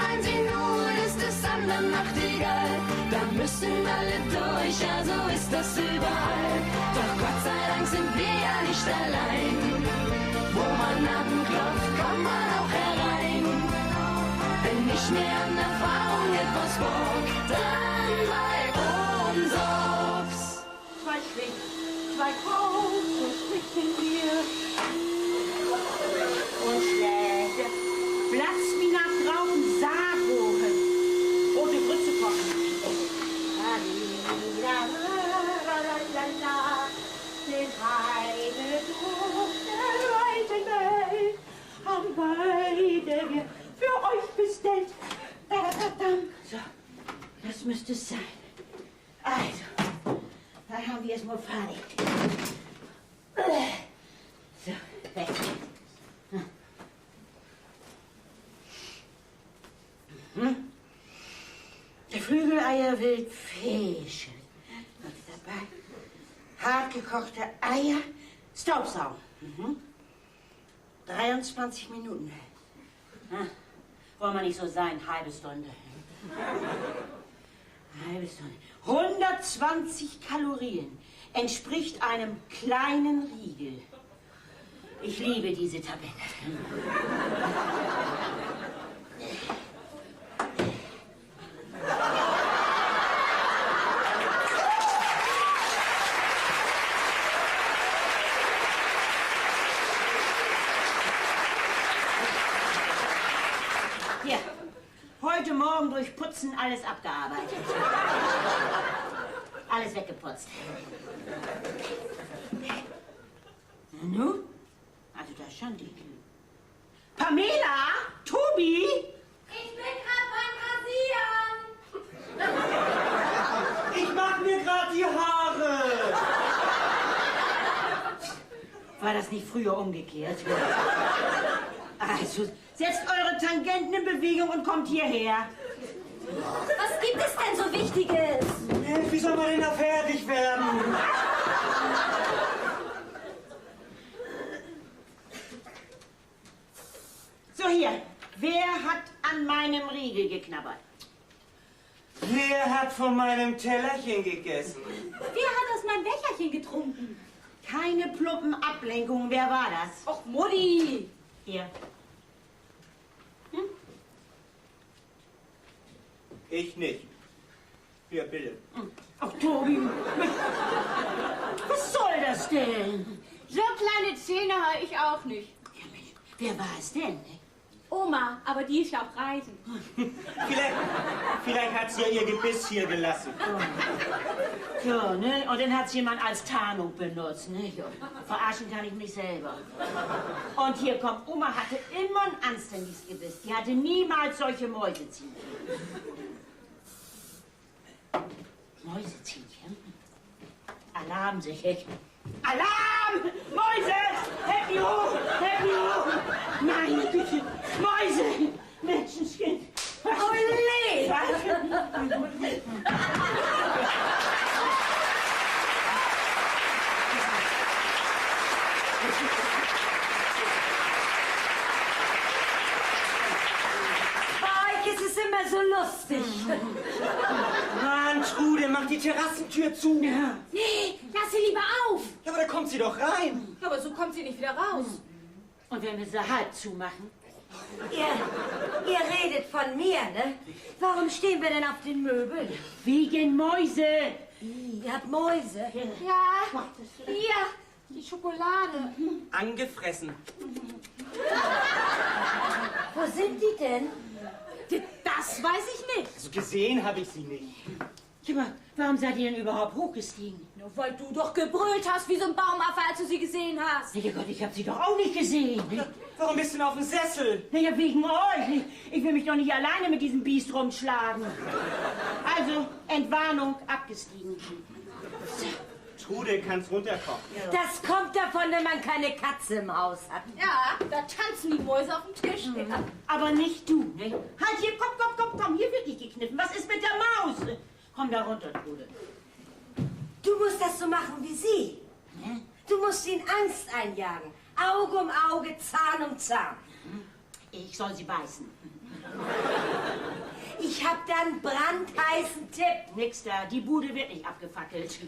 meinen sie nur, ist es anderen Nachtigall. Da müssen alle durch, ja so ist das überall. Doch Gott sei Dank sind wir ja nicht allein. Wo man anklopft, kommt man auch herein. Wenn nicht mehr an Erfahrung etwas folgt, dann bei uns aufs. Zwei Schritt, zwei große Schritte in dir. Und Schläge, Platz wie nach draußen Saarbogen. Rote Grütze kochen. Den Heide durch der weiten Welt haben beide wir für euch bestellt. So, das müsste es sein. Also, dann haben wir es mal fertig. So, weg. Geflügeleier Wildfisch. Und dabei hartgekochte Eier, Staubsaugen. 23 Minuten. Wollen wir nicht so sein, halbe Stunde. Halbe Stunde. 120 Kalorien entspricht einem kleinen Riegel. Ich liebe diese Tabelle. Hier, heute Morgen durch Putzen alles abgearbeitet. Alles weggeputzt. Nu? Also da stand die. Pamela? Tobi? Ich bin gerade beim Rasieren. Ich mach mir gerade die Haare. War das nicht früher umgekehrt? Also, setzt eure Tangenten in Bewegung und kommt hierher. Was gibt es denn so Wichtiges? Wie soll man denn da fertig werden? So, hier. Wer hat an meinem Riegel geknabbert? Wer hat von meinem Tellerchen gegessen? Wer hat aus meinem Becherchen getrunken? Keine pluppen Ablenkungen. Wer war das? Och, Mutti! Hier. Ich nicht. Hier, bitte. Ach, Tobi. Was soll das denn? So kleine Zähne habe ich auch nicht. Ja, Mensch, wer war es denn? Oma, aber die ist ja auf Reisen. Vielleicht hat sie ja ihr Gebiss hier gelassen. So, ne? Und dann hat es jemand als Tarnung benutzt, ne? Jo. Verarschen kann ich mich selber. Und hier kommt, Oma hatte immer ein anständiges Gebiss. Die hatte niemals solche Mäuseziehchen. Mäuseziehchen? Alarm, sicher. Alarm! Mäuse! Happy hoch! Happy hoch! Meine Güte! Mäuse! Menschenskind! Ole! Bei euch ist es immer so lustig. Mann, Trude, mach die Terrassentür zu. Ja. Nee, lass sie lieber auf. Ja, aber da kommt sie doch rein. Aber so kommt sie nicht wieder raus. Und wenn wir sie halb zumachen? Ihr redet von mir, ne? Warum stehen wir denn auf den Möbeln? Wegen Mäuse! Ihr habt Mäuse. Ja, hier, die Schokolade. Angefressen. Wo sind die denn? Das weiß ich nicht. Also gesehen habe ich sie nicht. Sag mal, warum seid ihr denn überhaupt hochgestiegen? Nur weil du doch gebrüllt hast wie so ein Baumaffe, als du sie gesehen hast. Na ja Gott, ich hab sie doch auch nicht gesehen. Warum bist du denn auf dem Sessel? Na ja, wegen euch. Ich will mich doch nicht alleine mit diesem Biest rumschlagen. Also, Entwarnung, abgestiegen. Trude, kannst runterkommen. Das kommt davon, wenn man keine Katze im Haus hat. Ja, da tanzen die Mäuse auf dem Tisch. Aber nicht du, ne? Halt hier, komm, hier wird nicht gekniffen. Was ist mit der Maus? Komm da runter, Trude. Du musst das so machen wie sie. Du musst ihnen Angst einjagen. Auge um Auge, Zahn um Zahn. Ich soll sie beißen. Ich hab da einen brandheißen Tipp. Nix da, die Bude wird nicht abgefackelt.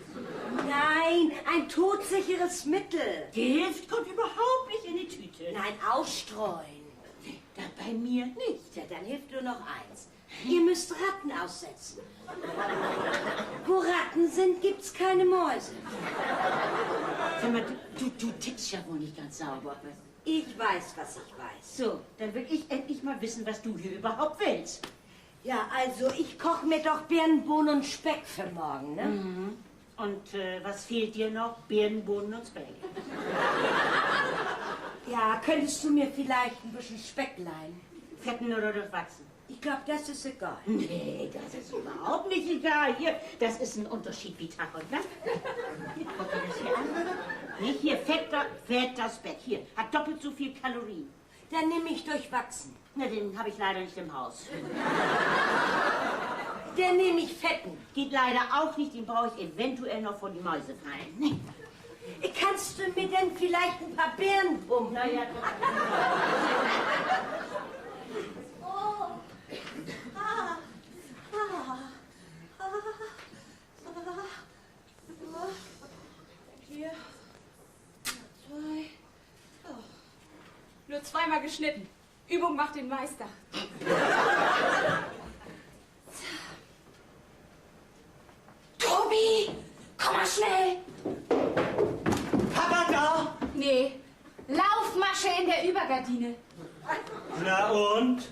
Nein, ein todsicheres Mittel. Gift kommt überhaupt nicht in die Tüte. Nein, ausstreuen. Da bei mir nicht. Ja, dann hilft nur noch eins. Ihr müsst Ratten aussetzen. Wo Ratten sind, gibt's keine Mäuse. Sag mal, du tickst ja wohl nicht ganz sauber. Ich weiß, was ich weiß. So, dann will ich endlich mal wissen, was du hier überhaupt willst. Ja, also ich koche mir doch Birnen, Bohnen und Speck für morgen, ne? Mhm. Und was fehlt dir noch? Birnen, Bohnen und Speck. Ja, könntest du mir vielleicht ein bisschen Speck leihen? Fetten oder durchwachsen? Ich glaube, das ist egal. Nee, das ist überhaupt nicht egal. Hier, das ist ein Unterschied wie Tag und Nacht. Guck dir das hier an. Nicht hier, fetter Speck. Hier, hat doppelt so viel Kalorien. Dann nehme ich durchwachsen. Na, den habe ich leider nicht im Haus. Dann nehme ich fetten. Geht leider auch nicht, den brauche ich eventuell noch vor die Mäuse fallen. Nee. Kannst du mir denn vielleicht ein paar Birnen pumpen? Na ja, Hier. 2. Nur zweimal geschnitten. Übung macht den Meister. Tobi, komm mal schnell. Papa da? Nee, Laufmasche in der Übergardine. Na und?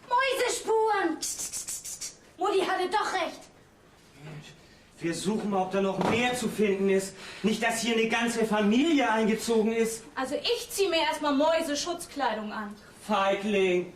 Mäusespuren. Mutti hatte doch recht. Wir suchen mal, ob da noch mehr zu finden ist. Nicht, dass hier eine ganze Familie eingezogen ist. Also ich zieh mir erstmal Mäuseschutzkleidung an. Feigling.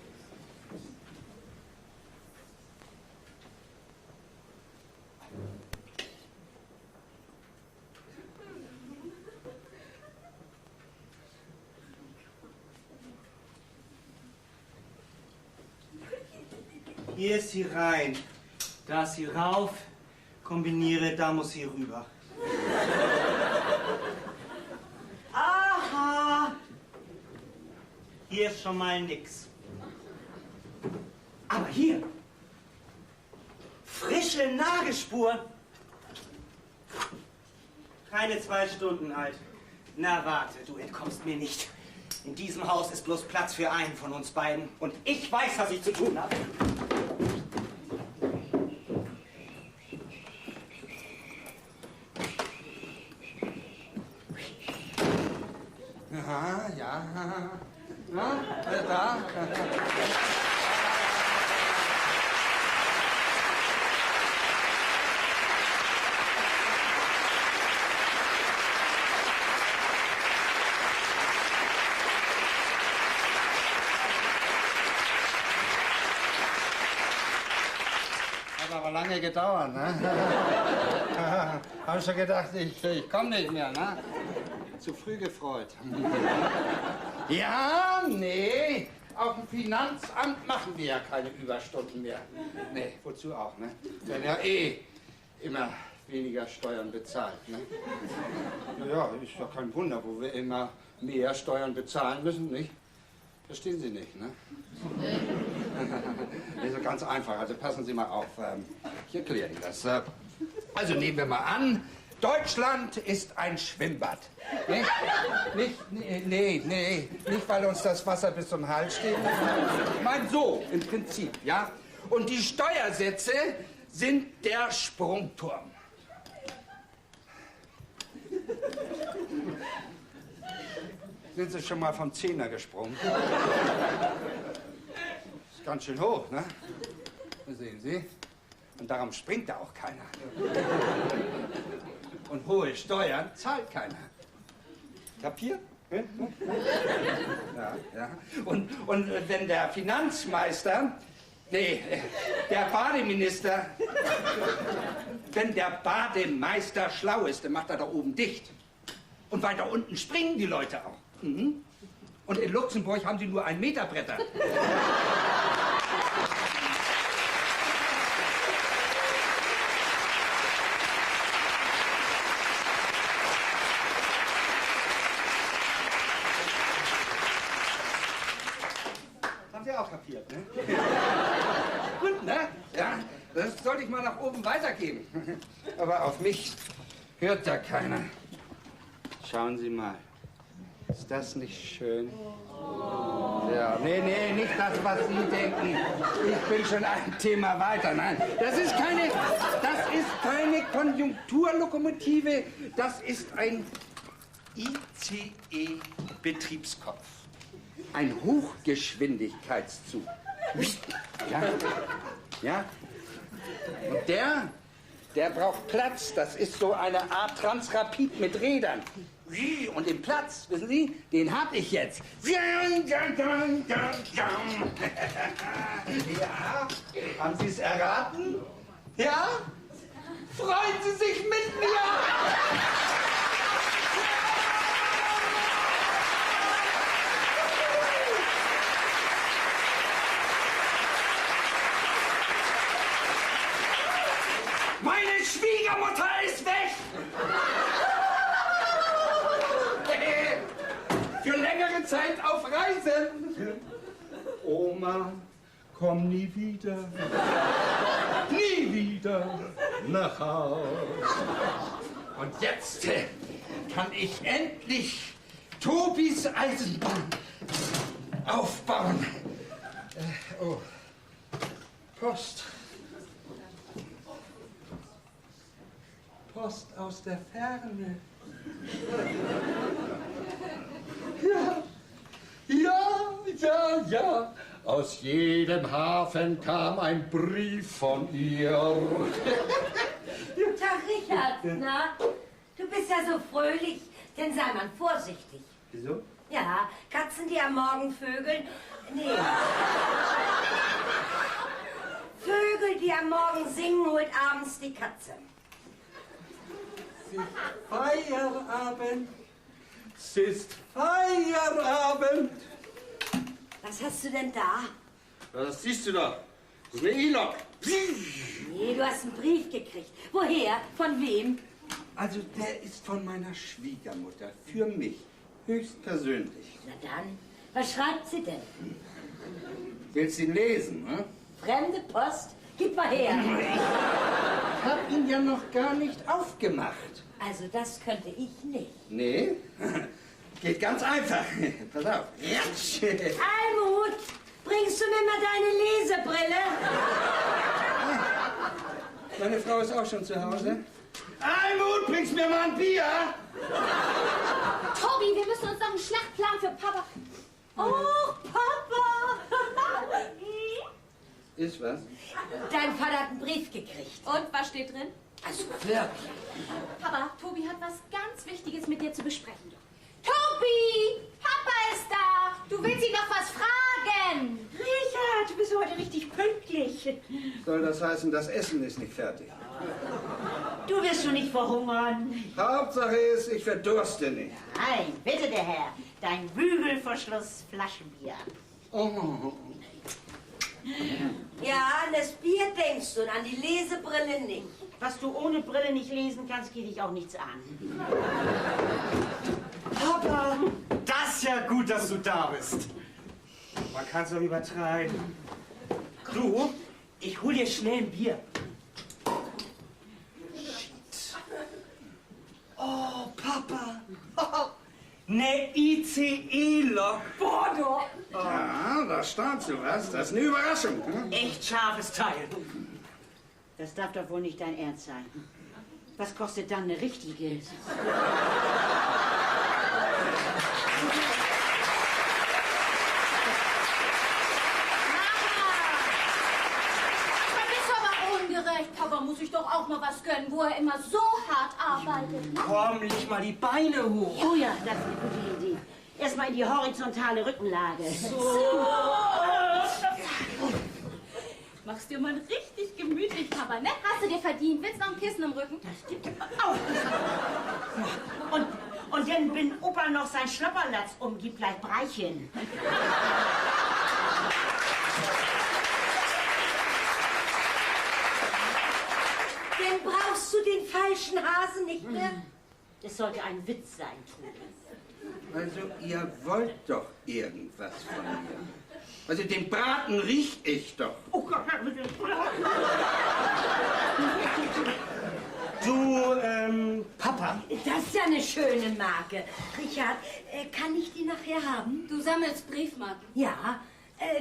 Hier ist sie rein. Da ist sie rauf. Kombiniere, da muss sie rüber. Aha! Hier ist schon mal nix. Aber hier! Frische Nagelspuren! Keine 2 Stunden alt. Na warte, du entkommst mir nicht. In diesem Haus ist bloß Platz für einen von uns beiden. Und ich weiß, was ich zu tun habe. Ja. Na, da. Hat aber lange gedauert, ne? Hab schon gedacht, ich komm nicht mehr, ne? Zu früh gefreut. Ja, nee, auf dem Finanzamt machen wir ja keine Überstunden mehr. Nee, wozu auch, ne? Werden ja immer weniger Steuern bezahlt, ne? Naja, ist doch kein Wunder, wo wir immer mehr Steuern bezahlen müssen, nicht? Verstehen Sie nicht, ne? Also ganz einfach, also passen Sie mal auf. Ich erkläre Ihnen das. Also nehmen wir mal an, Deutschland ist ein Schwimmbad. Nicht, weil uns das Wasser bis zum Hals steht. Ich meine so, im Prinzip, ja? Und die Steuersätze sind der Sprungturm. Sind Sie schon mal vom Zehner gesprungen? Ist ganz schön hoch, ne? Das sehen Sie. Und darum springt da auch keiner. Und hohe Steuern zahlt keiner. Kapiert? Ja. Und wenn der Finanzmeister, der Bademinister, wenn der Bademeister schlau ist, dann macht er da oben dicht. Und weiter unten springen die Leute auch. Mhm. Und in Luxemburg haben sie nur 1 Meter Bretter. Haben Sie auch kapiert, ne? ich mal nach oben weitergeben. Aber auf mich hört ja keiner. Schauen Sie mal. Ist das nicht schön? Ja, nee, nicht das, was Sie denken. Ich bin schon ein Thema weiter. Nein, das ist keine Konjunkturlokomotive. Das ist ein ICE-Betriebskopf. Ein Hochgeschwindigkeitszug. Ja. Und der braucht Platz. Das ist so eine Art Transrapid mit Rädern. Und den Platz, wissen Sie, den hab ich jetzt. Ja, haben Sie es erraten? Ja? Freuen Sie sich mit mir? Meine Schwiegermutter ist weg! Für längere Zeit auf Reisen. Oma, komm nie wieder nach Haus. Und jetzt kann ich endlich Tobis Eisenbahn aufbauen. Oh, Post. Post aus der Ferne. Ja. Aus jedem Hafen kam ein Brief von ihr. Tag, Richard. Na, du bist ja so fröhlich. Denn sei man vorsichtig. Wieso? Ja, Katzen, die am Morgen vögeln. Nee. Vögel, die am Morgen singen, holt abends die Katze. Feierabend. Es ist Feierabend. Was hast du denn da? Das siehst du doch. Das ist eine E-Lok. Nee, du hast einen Brief gekriegt. Woher? Von wem? Also der ist von meiner Schwiegermutter. Für mich. Höchstpersönlich. Na dann, was schreibt sie denn? Willst du ihn lesen, ne? Fremde Post? Gib mal her. Ich hab ihn ja noch gar nicht aufgemacht. Also das könnte ich nicht. Nee? Geht ganz einfach. Pass auf. Almut, bringst du mir mal deine Lesebrille? Meine Frau ist auch schon zu Hause. Almut, bringst mir mal ein Bier? Tobi, wir müssen uns noch einen Schlachtplan für Papa... Oh, Papa! Ist was? Dein Vater hat einen Brief gekriegt. Und, was steht drin? Also wirklich. Papa, Tobi hat was ganz Wichtiges mit dir zu besprechen. Tobi! Papa ist da! Du willst ihn noch was fragen! Richard, du bist heute richtig pünktlich. Soll das heißen, das Essen ist nicht fertig? Du wirst schon nicht verhungern. Hauptsache ist, ich verdurste nicht. Nein, bitte der Herr. Dein Bügelverschluss Flaschenbier. Oh. Ja, an das Bier denkst du und an die Lesebrille nicht. Was du ohne Brille nicht lesen kannst, geht dich auch nichts an. Papa, das ist ja gut, dass du da bist. Man kann es doch übertreiben. Du, ich hol dir schnell ein Bier. Shit. Oh, Papa. Ne ICE-Lok. Bodo! Ja, da stand sowas. Das ist eine Überraschung. Hm? Echt scharfes Teil. Das darf doch wohl nicht dein Ernst sein. Was kostet dann eine richtige? Papa muss sich doch auch mal was gönnen, wo er immer so hart arbeitet. Komm, leg mal die Beine hoch. Oh ja, das ist eine gute Idee. Erstmal in die horizontale Rückenlage. So. Machst dir mal richtig gemütlich, Papa, ne? Hast du dir verdient. Willst du noch ein Kissen im Rücken? Das gibt auch. Und dann, wenn Opa noch sein Schlopperlatz umgibt, bleibt Breichen. Dann brauchst du den falschen Hasen nicht mehr. Das sollte ein Witz sein, Tobi. Also, ihr wollt doch irgendwas von mir. Also, den Braten riech ich doch. Oh Gott, Du, Papa. Das ist ja eine schöne Marke. Richard, kann ich die nachher haben? Du sammelst Briefmarken. Ja.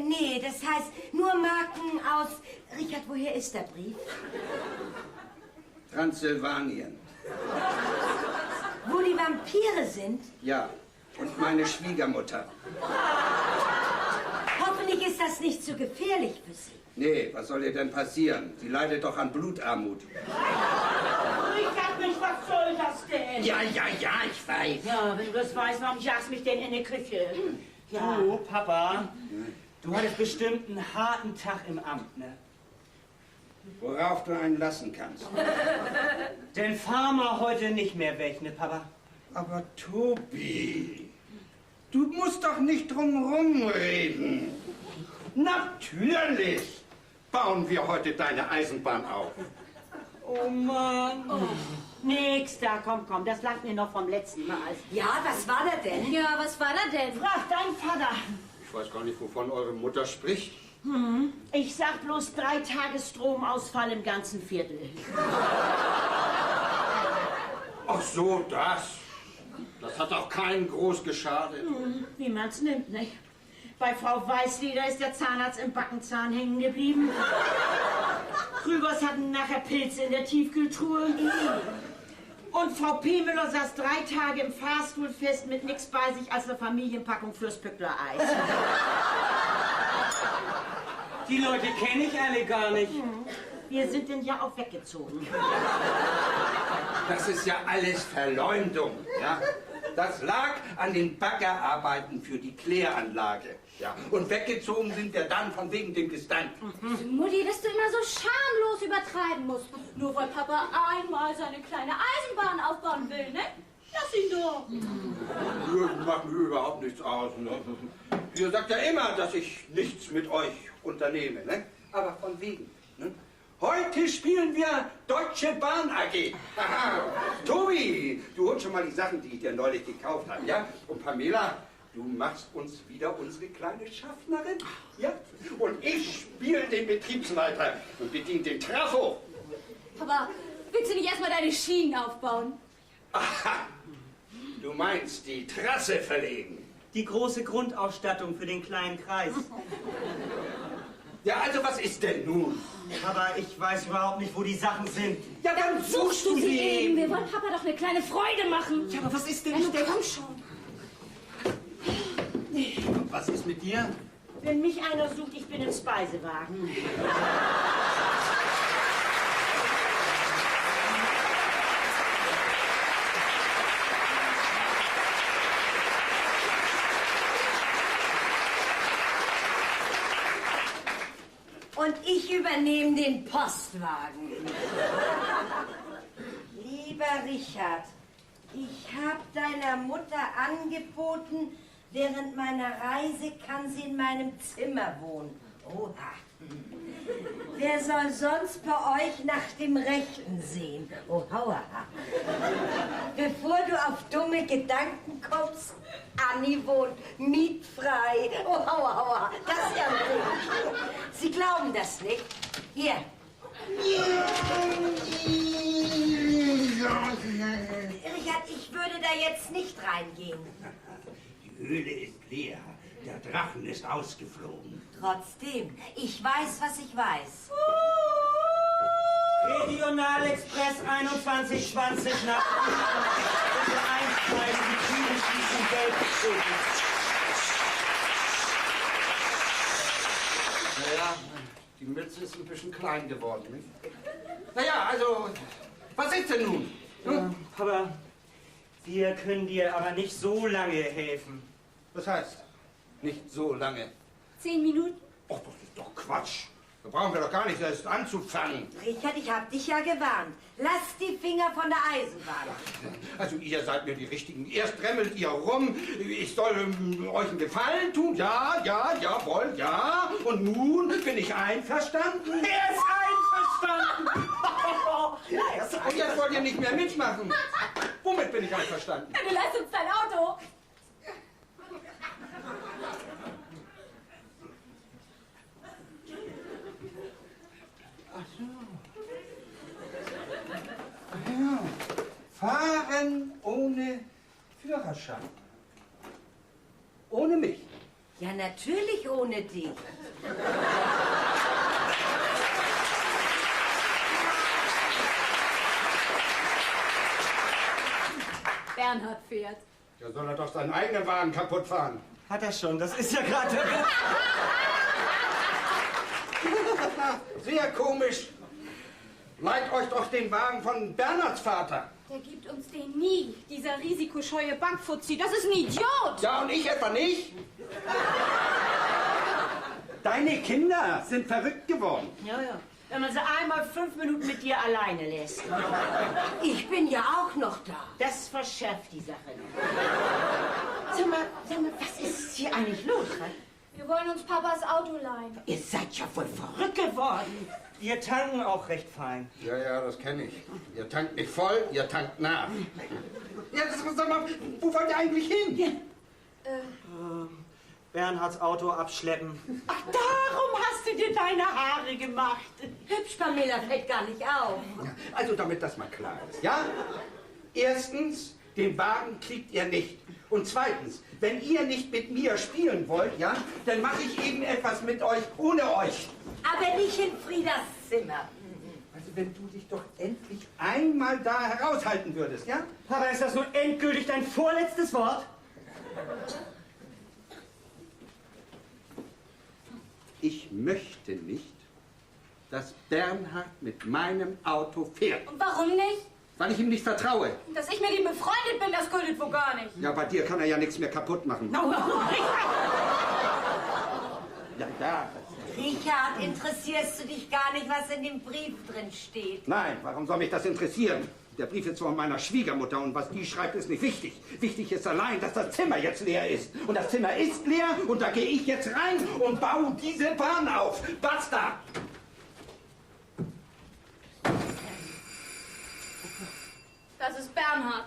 Nee, das heißt nur Marken aus... Richard, woher ist der Brief? Transsilvanien. Wo die Vampire sind? Ja, und meine Schwiegermutter. Hoffentlich ist das nicht zu gefährlich für Sie. Nee, was soll ihr denn passieren? Sie leidet doch an Blutarmut. Richard, Mensch, was soll das denn? Ja, ich weiß. Ja, wenn du das weißt, warum jagst mich denn in die Küche? Ja. Du, Papa, du hattest bestimmt einen harten Tag im Amt, ne? Worauf du einen lassen kannst. Denn fahr mal heute nicht mehr weg, ne, Papa? Aber Tobi, du musst doch nicht drumherum reden. Natürlich bauen wir heute deine Eisenbahn auf. Oh Mann. Oh. Nix, da, komm, das lag mir noch vom letzten Mal. Ja, was war da denn? Ja, was war da denn? Frag deinen Vater. Ich weiß gar nicht, wovon eure Mutter spricht. Ich sag bloß 3 Tage Stromausfall im ganzen Viertel. Ach so, das. Das hat auch keinen groß geschadet. Wie man's nimmt, nicht? Bei Frau Weißlieder ist der Zahnarzt im Backenzahn hängen geblieben. Krügers hatten nachher Pilze in der Tiefkühltruhe. Und Frau Piemeler saß 3 Tage im Fahrstuhl fest mit nichts bei sich als eine Familienpackung fürs Pückler-Eis. Die Leute kenne ich alle gar nicht. Wir sind denn ja auch weggezogen. Das ist ja alles Verleumdung. Ja? Das lag an den Baggerarbeiten für die Kläranlage. Ja? Und weggezogen sind wir dann von wegen dem Gestank. Mutti, dass du immer so schamlos übertreiben musst. Nur weil Papa einmal seine kleine Eisenbahn aufbauen will, ne? Lass ihn doch. Das macht mir überhaupt nichts aus. Ne? Ihr sagt ja immer, dass ich nichts mit euch unternehme. Ne? Aber von wegen. Ne? Heute spielen wir Deutsche Bahn AG. Aha. Tobi, du holst schon mal die Sachen, die ich dir neulich gekauft habe, ja? Und Pamela, du machst uns wieder unsere kleine Schaffnerin, ja? Und ich spiele den Betriebsleiter und bediene den Trafo. Papa, willst du nicht erstmal deine Schienen aufbauen? Aha. Du meinst die Trasse verlegen? Die große Grundausstattung für den kleinen Kreis. Ja, also was ist denn nun? Aber ich weiß überhaupt nicht, wo die Sachen sind. Ja, dann suchst du sie eben. Wir eben. wollen Papa doch eine kleine Freude machen. Ja, aber was ist denn Ja, nicht nun der... komm schon. Was ist mit dir? Wenn mich einer sucht, ich bin im Speisewagen. Und ich übernehme den Postwagen. Lieber Richard, ich habe deiner Mutter angeboten, während meiner Reise kann sie in meinem Zimmer wohnen. Oha. Wer soll sonst bei euch nach dem Rechten sehen? Oh, hauer. Bevor du auf dumme Gedanken kommst, Anni wohnt mietfrei. Oh, hauer, hauer. Das ist ja ein Ding. Sie glauben das nicht? Hier. Richard, ich würde da jetzt nicht reingehen. Die Höhle ist leer. Der Drachen ist ausgeflogen. Trotzdem, ich weiß, was ich weiß. Regionalexpress 2120 nach bitte einsteigen, die Türen schließen, gelb bestätigt. Naja, die Mütze ist ein bisschen klein geworden, nicht? Naja, also, was ist denn nun? Papa, wir können dir aber nicht so lange helfen. Was heißt? Nicht so lange. 10 Minuten? Och, das ist doch Quatsch. Da brauchen wir doch gar nicht erst anzufangen. Richard, ich hab dich ja gewarnt. Lass die Finger von der Eisenbahn. Also ihr seid mir die Richtigen. Erst remmelt ihr rum, ich soll euch einen Gefallen tun. Ja, ja, jawohl, ja. Und nun bin ich einverstanden. Er ist einverstanden! Und jetzt wollt ihr nicht mehr mitmachen. Womit bin ich einverstanden? Du leihst uns dein Auto. fahren ohne Führerschein. Ohne mich. Ja, natürlich ohne dich. Bernhard fährt. Ja, soll er doch seinen eigenen Wagen kaputt fahren. Hat er schon, das ist ja gerade... Sehr komisch. Leiht euch doch den Wagen von Bernhards Vater. Der gibt uns den nie, dieser risikoscheue Bankfuzzi. Das ist ein Idiot. Ja, und ich etwa nicht? Deine Kinder sind verrückt geworden. Ja, ja. Wenn man sie einmal 5 Minuten mit dir alleine lässt. Ich bin ja auch noch da. Das verschärft die Sache noch. Sag mal, was ist hier eigentlich los? Wir wollen uns Papas Auto leihen. Ihr seid ja voll verrückt geworden. Wir tanken auch recht fein. Ja, ja, das kenne ich. Ihr tankt nicht voll, ihr tankt nach. Ja, sag mal, wo wollt ihr eigentlich hin? Bernhards Auto abschleppen. Ach, darum hast du dir deine Haare gemacht. Hübsch, Pamela, fällt gar nicht auf. Ja, also damit das mal klar ist, ja? Erstens, den Wagen kriegt ihr nicht. Und zweitens, wenn ihr nicht mit mir spielen wollt, ja, dann mache ich eben etwas mit euch ohne euch. Aber nicht in Friedas Zimmer. Also wenn du dich doch endlich einmal da heraushalten würdest, ja? Papa, ist das nun endgültig dein vorletztes Wort? Ich möchte nicht, dass Bernhard mit meinem Auto fährt. Und warum nicht? Weil ich ihm nicht vertraue. Dass ich mit ihm befreundet bin, das gilt wohl gar nicht. Ja, bei dir kann er ja nichts mehr kaputt machen. Ja, ja. Richard, interessierst du dich gar nicht, was in dem Brief drin steht? Nein, warum soll mich das interessieren? Der Brief ist von meiner Schwiegermutter und was die schreibt, ist nicht wichtig. Wichtig ist allein, dass das Zimmer jetzt leer ist. Und das Zimmer ist leer und da gehe ich jetzt rein und baue diese Bahn auf. Basta! Das ist Bernhard.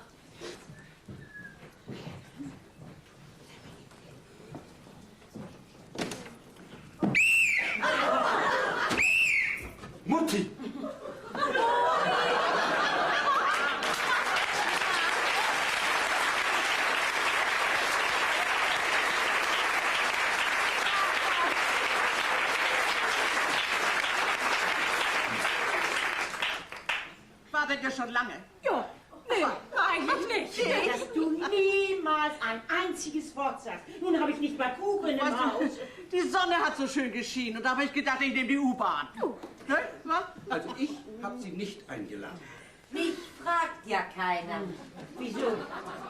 Mutti! Wartet ihr schon lange? Ja, nee, eigentlich nicht. Dass du niemals ein einziges Wort sagst. Nun habe ich nicht mal Kuchen im Haus. Die Sonne hat so schön geschienen und da habe ich gedacht, ich nehme die U-Bahn. Ne? Was? Also ich habe sie nicht eingeladen. Mich fragt ja keiner. Wieso?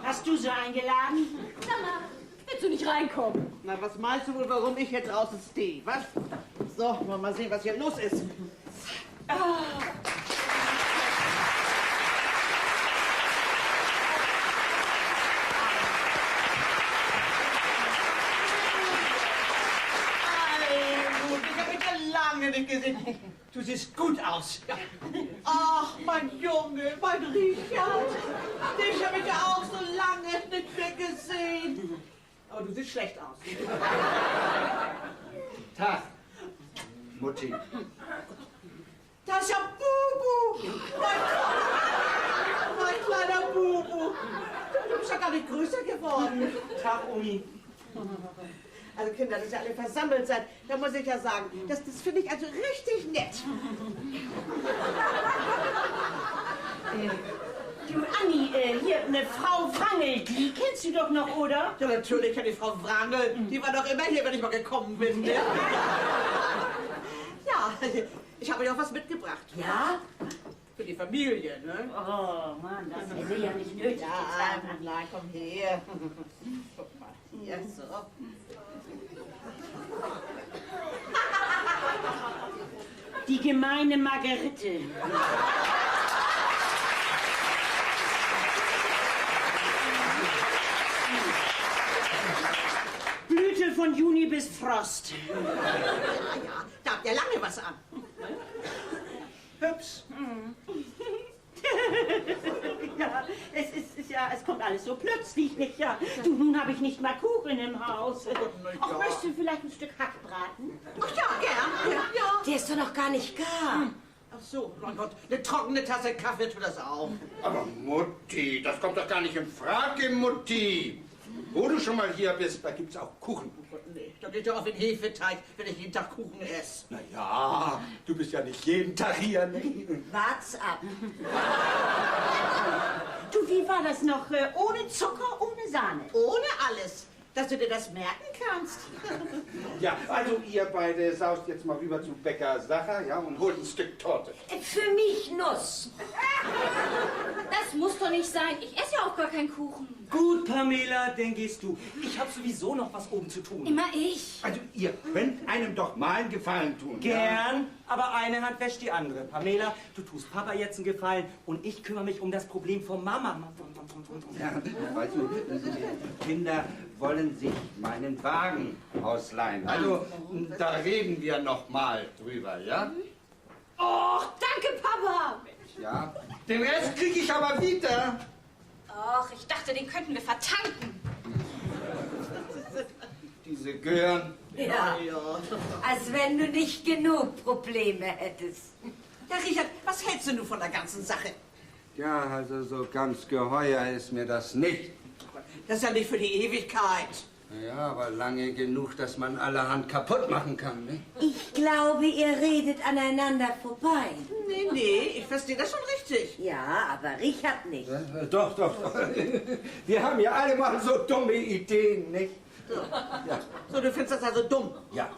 Hast du sie eingeladen? Sag mal, willst du nicht reinkommen? Na, was meinst du wohl, warum ich jetzt draußen stehe? Was? So, wollen wir mal sehen, was hier los ist. Ich habe dich ja lange nicht gesehen. Du siehst gut aus. Ja. Ach, mein Junge, mein Richard. Dich habe ich ja auch so lange nicht mehr gesehen. Aber du siehst schlecht aus. Tag, Mutti. Das ist ja Bubu. Mein kleiner Bubu. Du bist ja gar nicht größer geworden. Tag, Omi. Also Kinder, dass ihr alle versammelt seid, da muss ich ja sagen, das finde ich also richtig nett. Du, Anni, hier, eine Frau Wrangel, die kennst du doch noch, oder? Ja, natürlich kenne ich Frau Wrangel. Die war doch immer hier, wenn ich mal gekommen bin. Ne? Ja, ich habe euch auch was mitgebracht. Ja? Für die Familie, ne? Oh, Mann, das hätte ja nicht nötig Ja, getan. na, komm her. Guck mal, hier, so. Die gemeine Margerite. Blüte von Juni bis Frost. Ja, da habt ihr lange was an. Hübsch. Ja, es kommt alles so plötzlich, nicht ja? Du, nun habe ich nicht mal Kuchen im Haus. Ach, möchtest du vielleicht ein Stück Hackbraten? Ach ja, gern. Ja. Der ist doch noch gar nicht gar. Ach so, mein Gott, eine trockene Tasse Kaffee tut das auch. Aber Mutti. Mutti, das kommt doch gar nicht in Frage, Mutti. Wo du schon mal hier bist, da gibt's auch Kuchen. Nee, da geht doch auf den Hefeteig, wenn ich jeden Tag Kuchen esse. Na ja, du bist ja nicht jeden Tag hier, ne? Wart's ab. Du, wie war das noch? Ohne Zucker, ohne Sahne. Ohne alles, dass du dir das merken kannst. Ja, also ihr beide saust jetzt mal rüber zu Bäcker Sacher, ja, und holt ein Stück Torte. Für mich Nuss. Das muss doch nicht sein. Ich esse ja auch gar keinen Kuchen. Gut, Pamela, dann gehst du. Ich habe sowieso noch was oben zu tun. Immer ich. Also ihr könnt einem doch mal einen Gefallen tun. Ja? Gern, aber eine Hand wäscht die andere. Pamela, du tust Papa jetzt einen Gefallen und ich kümmere mich um das Problem von Mama. Ja, weißt du, die Kinder wollen sich meinen Wagen ausleihen. Also, da reden wir noch mal drüber, ja? Oh, danke, Papa. Ja. Den Rest kriege ich aber wieder. Och, ich dachte, den könnten wir vertanken. Diese Gören. Ja, als wenn du nicht genug Probleme hättest. Ja, Richard, was hältst du nun von der ganzen Sache? Ja, also so ganz geheuer ist mir das nicht. Das ist ja nicht für die Ewigkeit. Ja, aber lange genug, dass man allerhand kaputt machen kann, ne? Ich glaube, ihr redet aneinander vorbei. Nee, ich verstehe das schon richtig. Ja, aber Richard nicht. Doch. Wir haben ja alle mal so dumme Ideen, nicht? Ja. So, du findest das also dumm. Ja.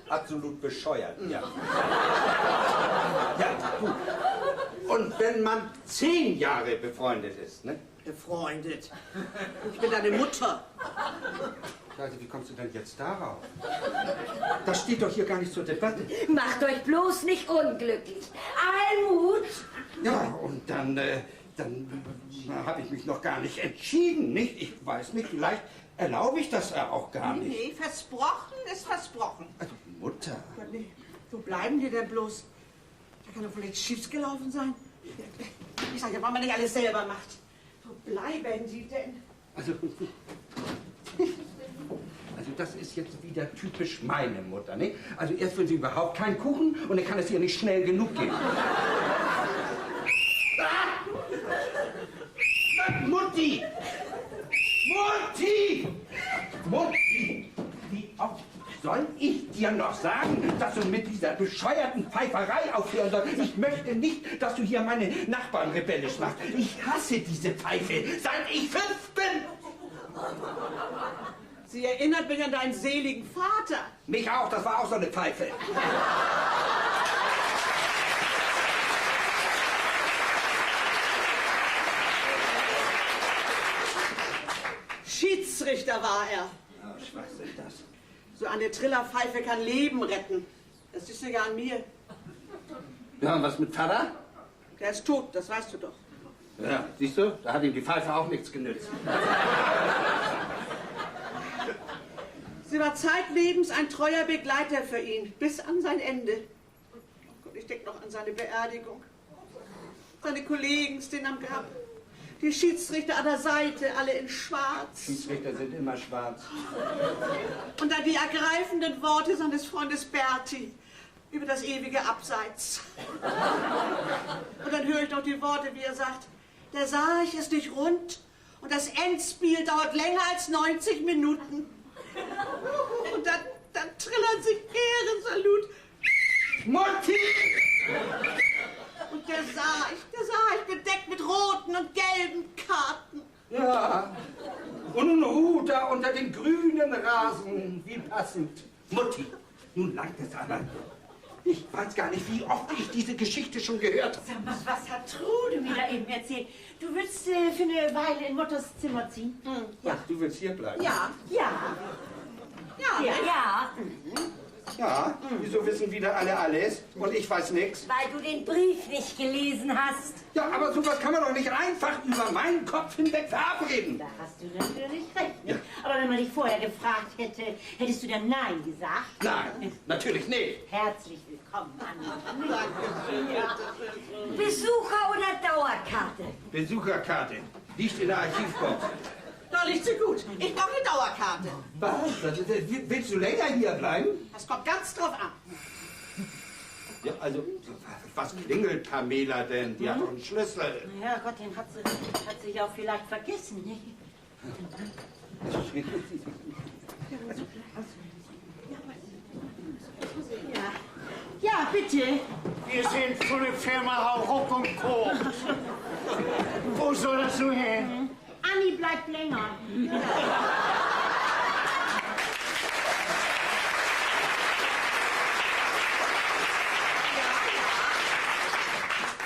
Absolut bescheuert, ja. Ja, gut. Und wenn man 10 Jahre befreundet ist, ne? Befreundet. Ich bin deine Mutter. Also, wie kommst du denn jetzt darauf? Das steht doch hier gar nicht zur Debatte. Macht euch bloß nicht unglücklich. Almut! Ja, und dann habe ich mich noch gar nicht entschieden, nicht? Ich weiß nicht, vielleicht erlaube ich das auch gar nicht. Nee, versprochen ist versprochen. Also, Mutter. Aber nee, wo bleiben die denn bloß? Da kann doch wohl nichts schiefs gelaufen sein. Ich sage ja, warum man nicht alles selber macht. Wo bleiben sie denn? Also das ist jetzt wieder typisch meine Mutter, ne? Also erst will sie überhaupt keinen Kuchen und dann kann es ihr nicht schnell genug gehen. Mutti! Wie oft soll ich dir noch sagen, dass du mit dieser bescheuerten Pfeiferei aufhören sollst? Ich möchte nicht, dass du hier meine Nachbarn rebellisch machst. Ich hasse diese Pfeife, seit ich 5 bin. Sie erinnert mich an deinen seligen Vater. Mich auch, das war auch so eine Pfeife. Schiedsrichter war er. Oh, Schwachsinn, das. So eine Trillerpfeife kann Leben retten. Das ist sogar an mir. Ja, und was mit Vater? Der ist tot, das weißt du doch. Ja, siehst du, da hat ihm die Pfeife auch nichts genützt. Sie war zeitlebens ein treuer Begleiter für ihn, bis an sein Ende. Oh Gott, ich denke noch an seine Beerdigung. Seine Kollegen stehen am Grab. Die Schiedsrichter an der Seite, alle in schwarz. Schiedsrichter sind immer schwarz. Und dann die ergreifenden Worte seines Freundes Berti über das ewige Abseits. Und dann höre ich noch die Worte, wie er sagt, der Sarg ist nicht rund und das Endspiel dauert länger als 90 Minuten. Und dann trillern sie Ehrensalut. Mutti! Und der Sarg bedeckt mit roten und gelben Karten. Ja, und ein Ruh da unter dem grünen Rasen, wie passend. Mutti, nun langt es aber. Ich weiß gar nicht, wie oft ich diese Geschichte schon gehört habe. Sag mal, was hat Trude wieder eben erzählt? Du willst für eine Weile in Mutters Zimmer ziehen? Ja. Ach, du willst hier bleiben? Ja, Ja. Ja, Ja, wieso wissen wieder alle alles und ich weiß nichts? weil du den Brief nicht gelesen hast. Ja, aber sowas kann man doch nicht einfach über meinen Kopf hinweg verabreden. Da hast du natürlich recht. Ne? Aber wenn man dich vorher gefragt hätte, hättest du dann Nein gesagt? Nein, natürlich nicht. Herzlich willkommen, Anna. Besucher oder Dauerkarte? Besucherkarte liegt in der Archivbox. da liegt sie gut. Ich brauche eine Dauerkarte. Was? Willst du länger hier bleiben? Das kommt ganz drauf an. Ja, also, was klingelt Pamela denn? Die hat doch einen Schlüssel. Ja Gott, den hat sie ja auch vielleicht vergessen, nicht? Ja, bitte. Wir sind von der Firma Ruck und Co. Wo soll das so hin? Anni bleibt länger.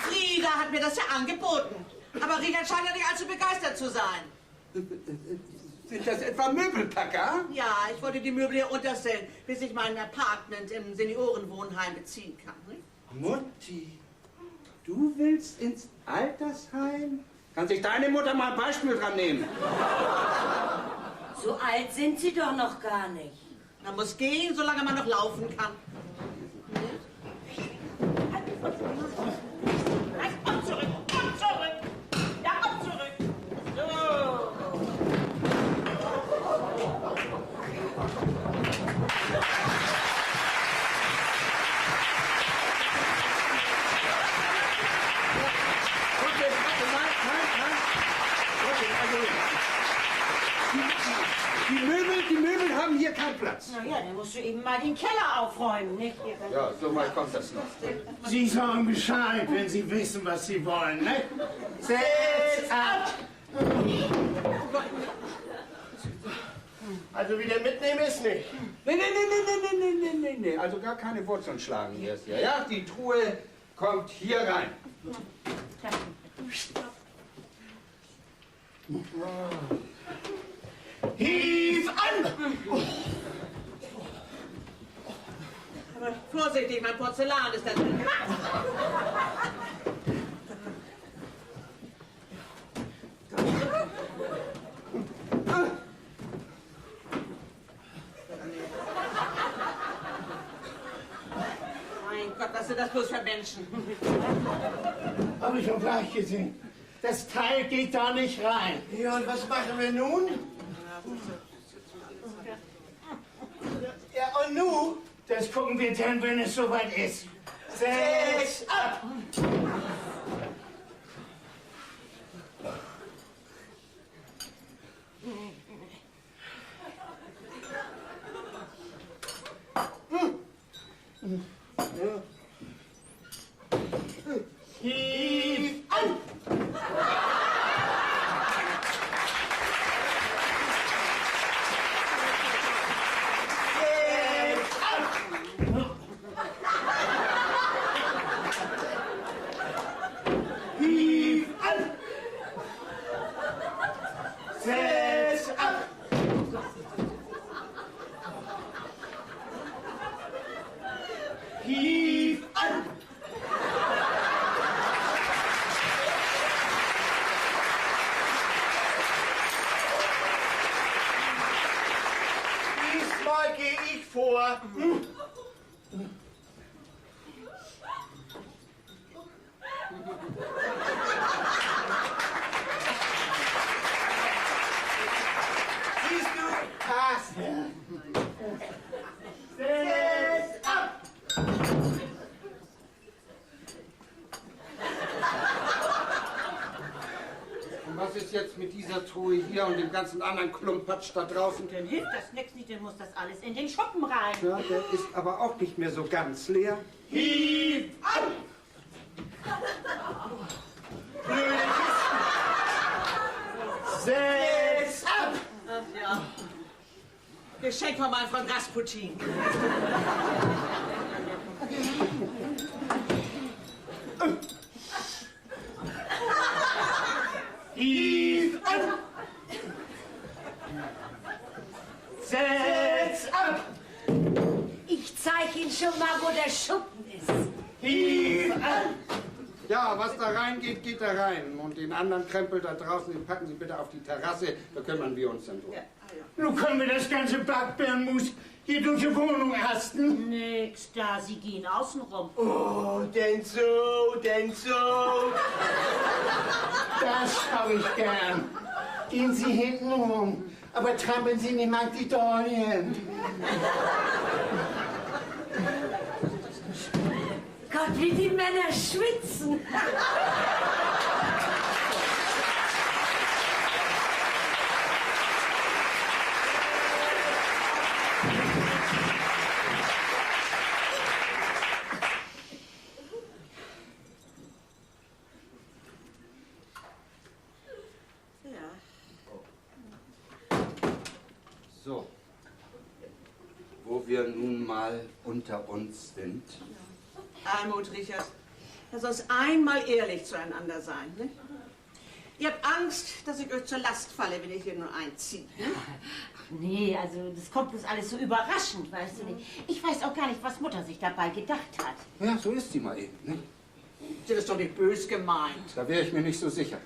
Frieda hat mir das ja angeboten. Aber Rieger scheint ja nicht allzu begeistert zu sein. Sind das etwa Möbelpacker? Ja, ich wollte die Möbel hier unterstellen, bis ich mein Apartment im Seniorenwohnheim beziehen kann. Nicht? Mutti, du willst ins Altersheim? Kann sich deine Mutter mal ein Beispiel dran nehmen? So alt sind Sie doch noch gar nicht. Man muss gehen, solange man noch laufen kann. Und zurück, und zurück. Ja, und zurück. So. Die Möbel haben hier keinen Platz. Na ja, dann musst du eben mal den Keller aufräumen, nicht? Ja, so weit kommt das noch. Sie sagen Bescheid, wenn Sie wissen, was Sie wollen, ne? Setz ab! Also wieder mitnehmen ist nicht. Nee. Also gar keine Wurzeln schlagen hier. Ja, die Truhe kommt hier rein. Hief an! Aber vorsichtig, mein Porzellan ist da drin. Mein Gott, was sind das bloß für Menschen? Hab ich doch gleich gesehen. Das Teil geht da nicht rein. Ja, und was machen wir nun? Ja, und nun? Das gucken wir dann, wenn es soweit ist. Setz ab! Hief an! Setz ab! Hief an! Diesmal gehe ich vor. Siehst du? Passt. Setz ab! Und was ist jetzt mit dieser Truhe hier und dem ganzen anderen Klumpatsch da draußen? Dann hilft das nichts nicht, dann muss das alles in den Schuppen rein. Ja, der ist aber auch nicht mehr so ganz leer. Hief an! Blöde Kisten! Setz ab! Ach ja. Geschenk von meinem Freund Rasputin. Hief an! Setz ab! Ich zeige Ihnen schon mal, wo der Schuppen ist. Hief an! Ja, was da reingeht, geht da rein. Und den anderen Krempel da draußen, den packen Sie bitte auf die Terrasse. Da kümmern wir uns dann drum. Nun können wir das ganze Backbärenmus hier durch die Wohnung hasten. Nix da, sie gehen außen rum. Oh, denn so, denn so. Das habe ich gern. Gehen Sie hinten rum, aber trampeln Sie nicht mal die Dornien. Komm, Gott, wie die Männer schwitzen. So, wo wir nun mal unter uns sind. Almut, Richard, lass uns einmal ehrlich zueinander sein. Ne? Ihr habt Angst, dass ich euch zur Last falle, wenn ich hier nur einziehe. Ne? Ach nee, also das kommt uns alles so überraschend, weißt du nicht. Ich weiß auch gar nicht, was Mutter sich dabei gedacht hat. Ja, so ist sie mal eben. Ne? Das ist doch nicht bös gemeint. Da wäre ich mir nicht so sicher.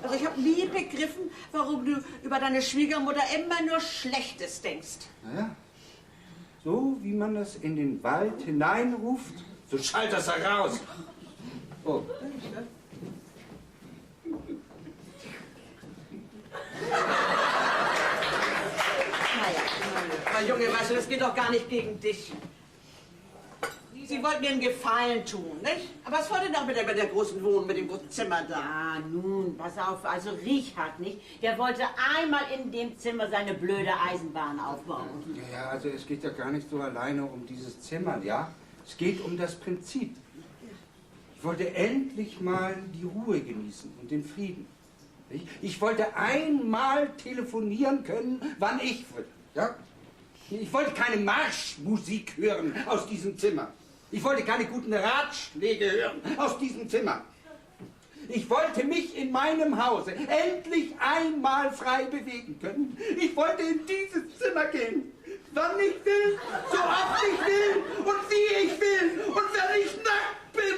Also ich habe nie begriffen, warum du über deine Schwiegermutter immer nur Schlechtes denkst. Naja, so wie man das in den Wald hineinruft, so schallt das heraus. Oh. Aber Junge, weißt du, das geht doch gar nicht gegen dich. Sie wollten mir einen Gefallen tun, nicht? Aber was war denn auch mit der großen Wohnung, mit dem großen Zimmer da? Ja, nun, pass auf, also Richard, nicht? Der wollte einmal in dem Zimmer seine blöde Eisenbahn aufbauen. Ja, also es geht ja gar nicht so alleine um dieses Zimmer, ja? Es geht um das Prinzip. Ich wollte endlich mal die Ruhe genießen und den Frieden. Ich wollte einmal telefonieren können, wann ich will, ja? Ich wollte keine Marschmusik hören aus diesem Zimmer. Ich wollte keine guten Ratschläge hören aus diesem Zimmer. Ich wollte mich in meinem Hause endlich einmal frei bewegen können. Ich wollte in dieses Zimmer gehen, wann ich will, so oft ich will und wie ich will und wenn ich nackt bin.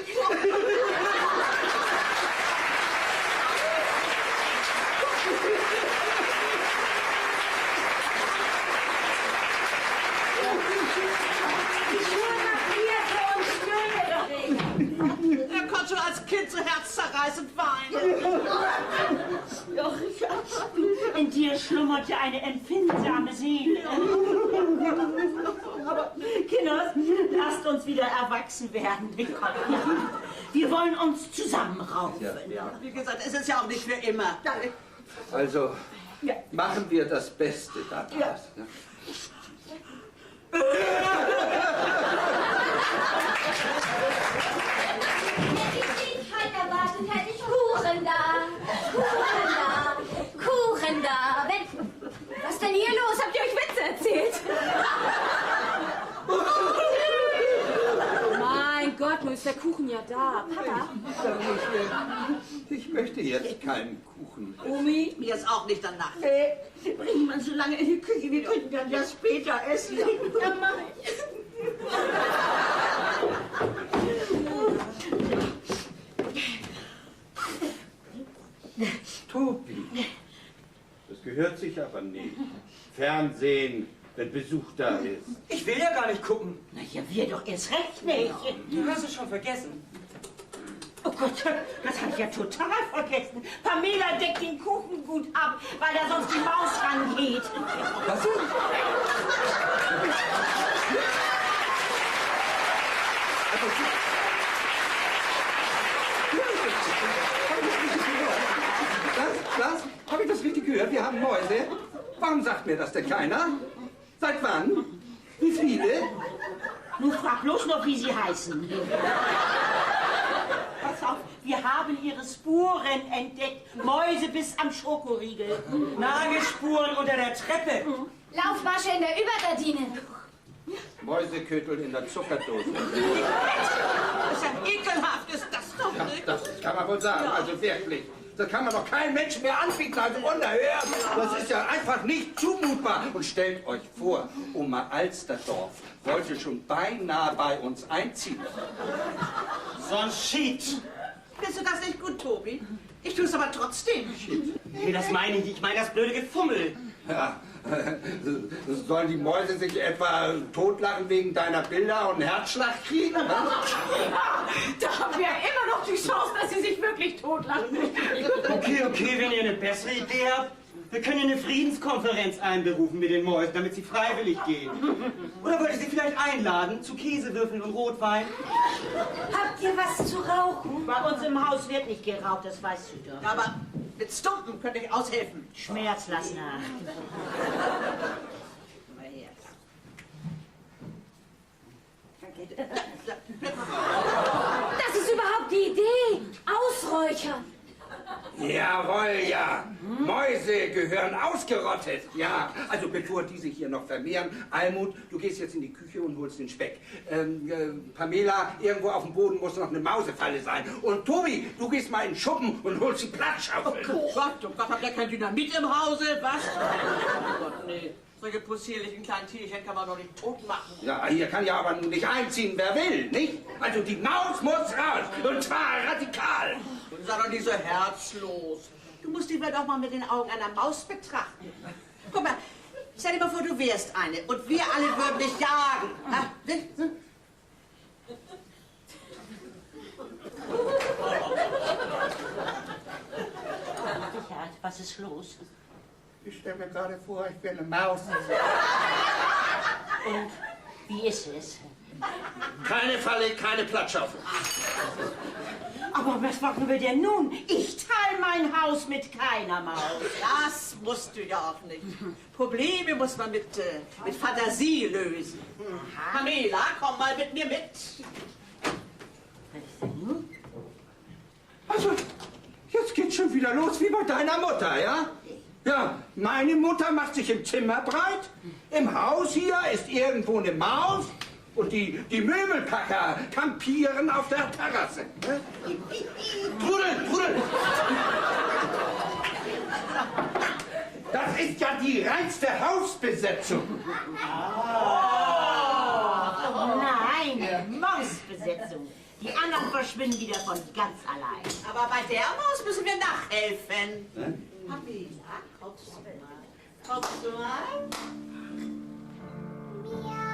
Er konnte schon als Kind so herzzerreißend weinen. Doch, Richard, in dir schlummerte eine empfindsame Seele. Aber, Kinders, lasst uns wieder erwachsen werden. Wir wollen uns zusammenraufen. Ja. Wie gesagt, es ist ja auch nicht für immer. Also, machen wir das Beste daraus. Ja. Hätte ich halt erwartet, hätte ich Kuchen da. Kuchen da. Was denn hier los? Habt ihr euch Witze erzählt? Mein Gott, nun ist der Kuchen ja da. Papa? Ich möchte jetzt keinen Kuchen. Omi, mir ist auch nicht danach. Bring mal so lange in die Küche, wir könnten dann ja später essen. Ja, mach ich. Tobi, das gehört sich aber nicht. Fernsehen, wenn Besuch da ist. Ich will ja gar nicht gucken. Na ja, wir doch erst recht nicht. Du hast es schon vergessen. Oh Gott, das habe ich ja total vergessen. Pamela deckt den Kuchen gut ab, weil da sonst die Maus rangeht. Was? Was? Habe ich das richtig gehört? Wir haben Mäuse? Warum sagt mir das denn keiner? Seit wann? Wie viele? Nun frag bloß noch, wie sie heißen. Pass auf, wir haben ihre Spuren entdeckt. Mäuse bis am Schokoriegel. Nagelspuren unter der Treppe. Laufmasche in der Übergardine. Mäusekötel in der Zuckerdose. Das ist ja ekelhaft, ist das doch Ja, nicht. das kann man wohl sagen, also wirklich. Das kann man doch kein Mensch mehr anbieten, also unerhört. Das ist ja einfach nicht zumutbar. Und stellt euch vor, Oma Alsterdorf wollte schon beinahe bei uns einziehen. So ein Schied. Findest du das nicht gut, Tobi? Ich tue es aber trotzdem. Nee, das meine ich nicht. Ich meine das blöde Gefummel. Ja, sollen die Mäuse sich etwa totlachen wegen deiner Bilder und einen Herzschlag kriegen? Da haben wir ja immer noch die Chance, dass sie sich wirklich totlachen. Okay, wenn ihr eine bessere Idee habt. Wir können eine Friedenskonferenz einberufen mit den Mäusen, damit sie freiwillig gehen. Oder wollt ihr sie vielleicht einladen zu Käsewürfeln und Rotwein? Habt ihr was zu rauchen? Bei uns im Haus wird nicht geraucht, das weißt du doch. Aber mit Stumpen könnte ich aushelfen. Schmerz, lass nach. Mal her. Das ist überhaupt die Idee. Ausräuchern. Jawohl, ja. Mäuse gehören ausgerottet. Ja, also bevor die sich hier noch vermehren. Almut, du gehst jetzt in die Küche und holst den Speck. Pamela, irgendwo auf dem Boden muss noch eine Mausefalle sein. Und Tobi, du gehst mal in den Schuppen und holst die Platzschaufel. Oh Gott, habt ihr kein Dynamit im Hause? Was? Oh Gott, nee. Solche possierlichen kleinen Tierchen kann man doch nicht tot machen. Ja, hier kann ja aber nicht einziehen, wer will, nicht? Also die Maus muss raus, und zwar radikal. Sei doch nicht so herzlos. Du musst die Welt auch mal mit den Augen einer Maus betrachten. Guck mal, stell dir mal vor, du wärst eine und wir alle würden dich jagen. Ah, Richard, was ist los? Ich stelle mir gerade vor, ich bin eine Maus. Und wie ist es? Keine Falle, keine Platzschaufel. Aber was machen wir denn nun? Ich teile mein Haus mit keiner Maus. das musst du ja auch nicht. Probleme muss man mit Fantasie lösen. Pamela, komm mal mit mir mit. Also, jetzt geht's schon wieder los wie bei deiner Mutter, ja? Ja, meine Mutter macht sich im Zimmer breit. Im Haus hier ist irgendwo eine Maus. Und die Möbelpacker kampieren auf der Terrasse. Trudel! Das ist ja die reinste Hausbesetzung. Nein, Mausbesetzung. Die anderen verschwinden wieder von ganz allein. Aber bei der Maus müssen wir nachhelfen. Pamela, kommst du mal? Kommst du mal? Miau.